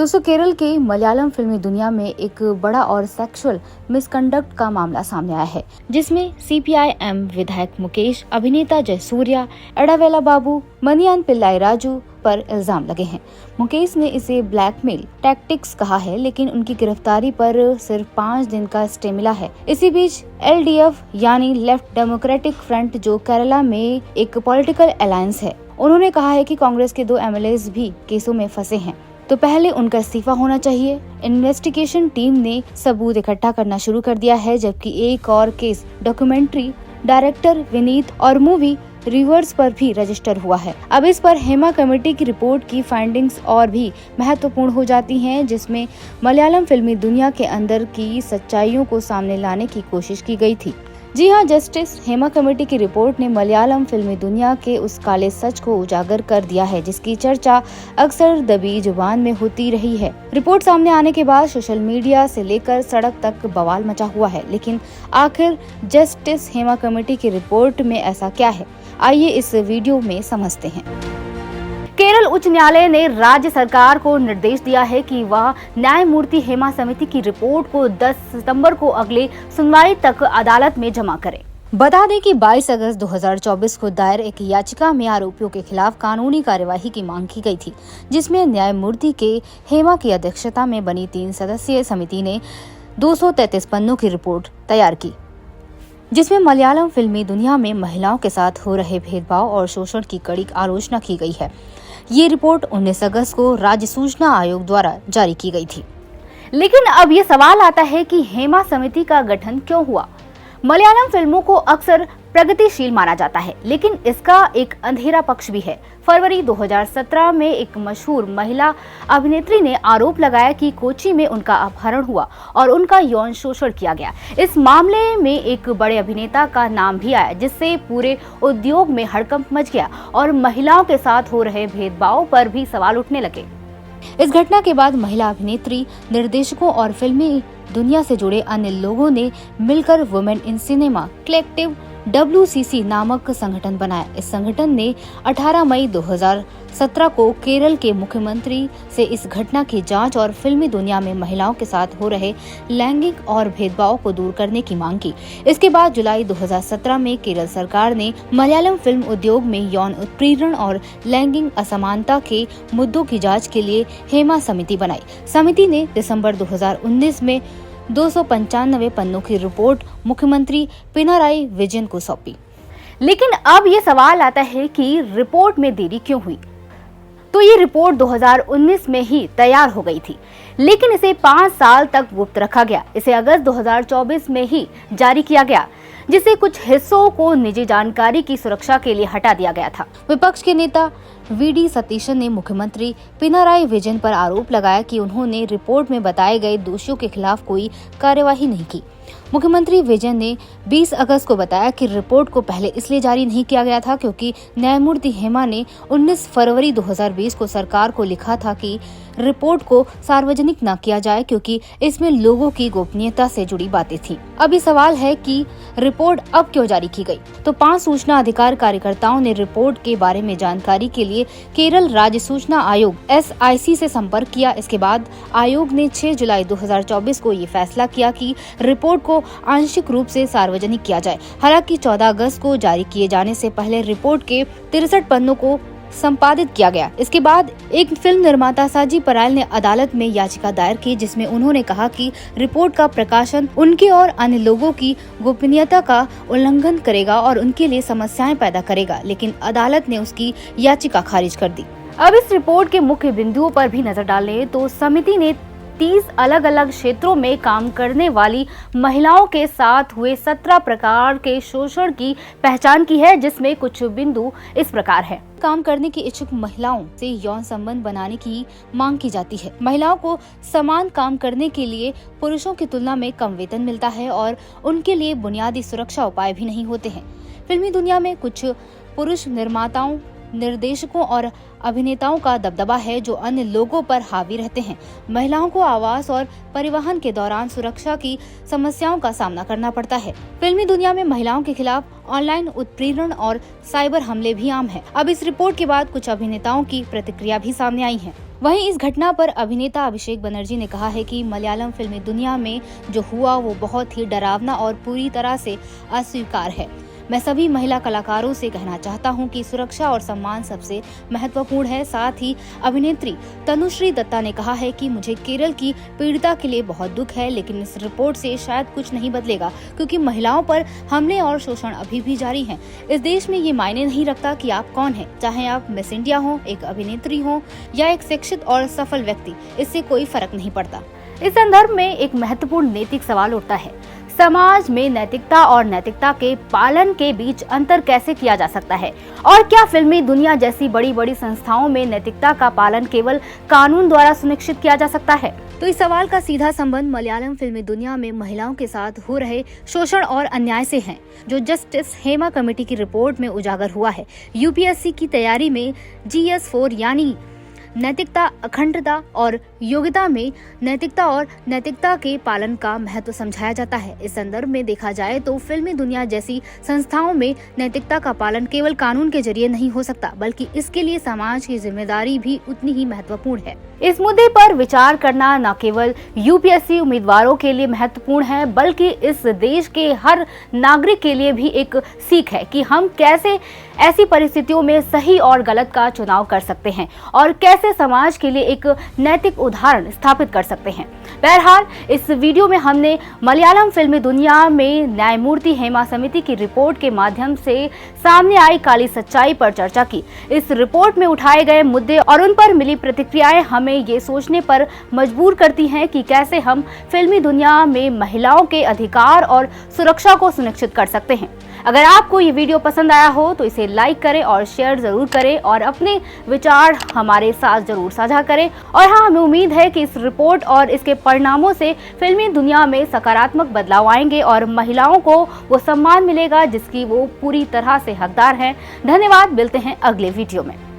दोस्तों, केरल के मलयालम फिल्मी दुनिया में एक बड़ा और सेक्सुअल मिसकंडक्ट का मामला सामने आया है, जिसमें सीपीआई-एम विधायक मुकेश, अभिनेता जयसूर्या, एडावेला बाबू, मनियान पिल्लाई राजू पर इल्जाम लगे हैं। मुकेश ने इसे ब्लैकमेल टैक्टिक्स कहा है, लेकिन उनकी गिरफ्तारी पर सिर्फ 5 दिन का स्टे मिला है। इसी बीच एलडीएफ यानी लेफ्ट डेमोक्रेटिक फ्रंट, जो केरला में एक पॉलिटिकल अलायंस है, उन्होंने कहा है कि कांग्रेस के 2 एमएलएज भी केसों में फंसे हैं, तो पहले उनका इस्तीफा होना चाहिए। इन्वेस्टिगेशन टीम ने सबूत इकट्ठा करना शुरू कर दिया है, जबकि एक और केस डॉक्यूमेंट्री डायरेक्टर विनीत और मूवी रिवर्स पर भी रजिस्टर हुआ है। अब इस पर हेमा कमेटी की रिपोर्ट की फाइंडिंग्स और भी महत्वपूर्ण हो जाती हैं, जिसमें मलयालम फिल्मी दुनिया के अंदर की सच्चाइयों को सामने लाने की कोशिश की गई थी। जी हां, जस्टिस हेमा कमेटी की रिपोर्ट ने मलयालम फिल्मी दुनिया के उस काले सच को उजागर कर दिया है, जिसकी चर्चा अक्सर दबी जुबान में होती रही है। रिपोर्ट सामने आने के बाद सोशल मीडिया से लेकर सड़क तक बवाल मचा हुआ है, लेकिन आखिर जस्टिस हेमा कमेटी की रिपोर्ट में ऐसा क्या है, आइए इस वीडियो में समझते हैं। केरल उच्च न्यायालय ने राज्य सरकार को निर्देश दिया है कि वह न्यायमूर्ति हेमा समिति की रिपोर्ट को 10 सितंबर को अगले सुनवाई तक अदालत में जमा करे। बता दें कि 22 अगस्त 2024 को दायर एक याचिका में आरोपियों के खिलाफ कानूनी कार्यवाही की मांग की गई थी, जिसमें न्यायमूर्ति के हेमा की अध्यक्षता में बनी 3 सदस्यीय समिति ने 233 पन्नों की रिपोर्ट तैयार की, जिसमें मलयालम फिल्मी दुनिया में महिलाओं के साथ हो रहे भेदभाव और शोषण की कड़ी आलोचना की गई है। ये रिपोर्ट 19 अगस्त को राज्य सूचना आयोग द्वारा जारी की गई थी। लेकिन अब ये सवाल आता है कि हेमा समिति का गठन क्यों हुआ? मलयालम फिल्मों को अक्सर प्रगतिशील माना जाता है, लेकिन इसका एक अंधेरा पक्ष भी है। फरवरी 2017 में एक मशहूर महिला अभिनेत्री ने आरोप लगाया कि कोच्चि में उनका अपहरण हुआ और उनका यौन शोषण किया गया। इस मामले में एक बड़े अभिनेता का नाम भी आया, जिससे पूरे उद्योग में हड़कंप मच गया और महिलाओं के साथ हो रहे भेदभाव पर भी सवाल उठने लगे। इस घटना के बाद महिला अभिनेत्री, निर्देशकों और फिल्मी दुनिया से जुड़े अन्य लोगों ने मिलकर women in cinema collective WCC नामक संगठन बनाया। इस संगठन ने 18 मई 2017 को केरल के मुख्यमंत्री से इस घटना की जांच और फिल्मी दुनिया में महिलाओं के साथ हो रहे लैंगिक और भेदभाव को दूर करने की मांग की। इसके बाद जुलाई 2017 में केरल सरकार ने मलयालम फिल्म उद्योग में यौन उत्पीड़न और लैंगिक असमानता के मुद्दों की जाँच के लिए हेमा समिति बनाई। समिति ने दिसंबर 2019 में 295 पन्नों की रिपोर्ट मुख्यमंत्री पिनाराई विजयन को सौंपी। लेकिन अब ये सवाल आता है कि रिपोर्ट में देरी क्यों हुई? तो ये रिपोर्ट 2019 में ही तैयार हो गई थी, लेकिन इसे 5 साल तक गुप्त रखा गया। इसे अगस्त 2024 में ही जारी किया गया, जिसे कुछ हिस्सों को निजी जानकारी की सुरक्षा के लिए हटा दिया गया था। विपक्ष के नेता वीडी सतीशन ने मुख्यमंत्री पिनाराई विजयन पर आरोप लगाया कि उन्होंने रिपोर्ट में बताए गए दोषियों के खिलाफ कोई कार्यवाही नहीं की। मुख्यमंत्री विजयन ने 20 अगस्त को बताया कि रिपोर्ट को पहले इसलिए जारी नहीं किया गया था क्योंकि न्यायमूर्ति हेमा ने 19 फरवरी 2020 को सरकार को लिखा था कि रिपोर्ट को सार्वजनिक न किया जाए, क्योंकि इसमें लोगों की गोपनीयता से जुड़ी बातें थी। अभी सवाल है कि रिपोर्ट अब क्यों जारी की गई? तो 5 सूचना अधिकार कार्यकर्ताओं ने रिपोर्ट के बारे में जानकारी के लिए केरल राज्य सूचना आयोग SIC से संपर्क किया। इसके बाद आयोग ने 6 जुलाई 2024 को ये फैसला किया कि रिपोर्ट को आंशिक रूप से सार्वजनिक किया जाए। हालांकि 14 अगस्त को जारी किए जाने से पहले रिपोर्ट के 63 पन्नों को संपादित किया गया। इसके बाद एक फिल्म निर्माता साजी परायल ने अदालत में याचिका दायर की, जिसमें उन्होंने कहा कि रिपोर्ट का प्रकाशन उनके और अन्य लोगों की गोपनीयता का उल्लंघन करेगा और उनके लिए समस्याएं पैदा करेगा, लेकिन अदालत ने उसकी याचिका खारिज कर दी। अब इस रिपोर्ट के मुख्य बिंदुओं पर भी नजर डालें तो समिति ने 30 अलग अलग क्षेत्रों में काम करने वाली महिलाओं के साथ हुए 17 प्रकार के शोषण की पहचान की है, जिसमें कुछ बिंदु इस प्रकार है। काम करने की इच्छुक महिलाओं से यौन संबंध बनाने की मांग की जाती है। महिलाओं को समान काम करने के लिए पुरुषों की तुलना में कम वेतन मिलता है और उनके लिए बुनियादी सुरक्षा उपाय भी नहीं होते हैं। फिल्मी दुनिया में कुछ पुरुष निर्माताओं, निर्देशकों और अभिनेताओं का दबदबा है जो अन्य लोगों पर हावी रहते हैं। महिलाओं को आवास और परिवहन के दौरान सुरक्षा की समस्याओं का सामना करना पड़ता है। फिल्मी दुनिया में महिलाओं के खिलाफ ऑनलाइन उत्पीड़न और साइबर हमले भी आम है। अब इस रिपोर्ट के बाद कुछ अभिनेताओं की प्रतिक्रिया भी सामने आई है। वहीं इस घटना पर अभिनेता अभिषेक बनर्जी ने कहा है कि मलयालम फिल्मी दुनिया में जो हुआ वो बहुत ही डरावना और पूरी तरह से अस्वीकार है। मैं सभी महिला कलाकारों से कहना चाहता हूं कि सुरक्षा और सम्मान सबसे महत्वपूर्ण है। साथ ही अभिनेत्री तनुश्री दत्ता ने कहा है कि मुझे केरल की पीड़िता के लिए बहुत दुख है, लेकिन इस रिपोर्ट से शायद कुछ नहीं बदलेगा क्योंकि महिलाओं पर हमले और शोषण अभी भी जारी हैं। इस देश में ये मायने नहीं रखता कि आप कौन हैं, चाहे आप मिस इंडिया हो, एक अभिनेत्री हो या एक शिक्षित और सफल व्यक्ति, इससे कोई फर्क नहीं पड़ता। इस संदर्भ में एक महत्वपूर्ण नैतिक सवाल उठता है, समाज में नैतिकता और नैतिकता के पालन के बीच अंतर कैसे किया जा सकता है और क्या फिल्मी दुनिया जैसी बड़ी बड़ी संस्थाओं में नैतिकता का पालन केवल कानून द्वारा सुनिश्चित किया जा सकता है। तो इस सवाल का सीधा संबंध मलयालम फिल्मी दुनिया में महिलाओं के साथ हो रहे शोषण और अन्याय से है, जो जस्टिस हेमा कमेटी की रिपोर्ट में उजागर हुआ है। यूपीएससी की तैयारी में GS4 यानी नैतिकता, अखंडता और योग्यता में नैतिकता और नैतिकता के पालन का महत्व समझाया जाता है। इस संदर्भ में देखा जाए तो फिल्मी दुनिया जैसी संस्थाओं में नैतिकता का पालन केवल कानून के जरिए नहीं हो सकता, बल्कि इसके लिए समाज की जिम्मेदारी भी उतनी ही महत्वपूर्ण है। इस मुद्दे पर विचार करना न केवल यूपीएससी उम्मीदवारों के लिए महत्वपूर्ण है, बल्कि इस देश के हर नागरिक के लिए भी एक सीख है कि हम कैसे ऐसी परिस्थितियों में सही और गलत का चुनाव कर सकते हैं और कैसे समाज के लिए एक नैतिक उदाहरण स्थापित कर सकते हैं। बहरहाल इस वीडियो में हमने मलयालम फिल्मी दुनिया में न्यायमूर्ति हेमा समिति की रिपोर्ट के माध्यम से सामने आई काली सच्चाई पर चर्चा की। इस रिपोर्ट में उठाए गए मुद्दे और उन पर मिली प्रतिक्रियाएं हमें ये सोचने पर मजबूर करती हैं कि कैसे हम फिल्मी दुनिया में महिलाओं के अधिकार और सुरक्षा को सुनिश्चित कर सकते हैं। अगर आपको ये वीडियो पसंद आया हो तो इसे लाइक करें और शेयर जरूर करें और अपने विचार हमारे साथ जरूर साझा करें। और हाँ, हमें उम्मीद है कि इस रिपोर्ट और इसके परिणामों से फिल्मी दुनिया में सकारात्मक बदलाव आएंगे और महिलाओं को वो सम्मान मिलेगा जिसकी वो पूरी तरह से हकदार हैं। धन्यवाद, मिलते हैं अगले वीडियो में।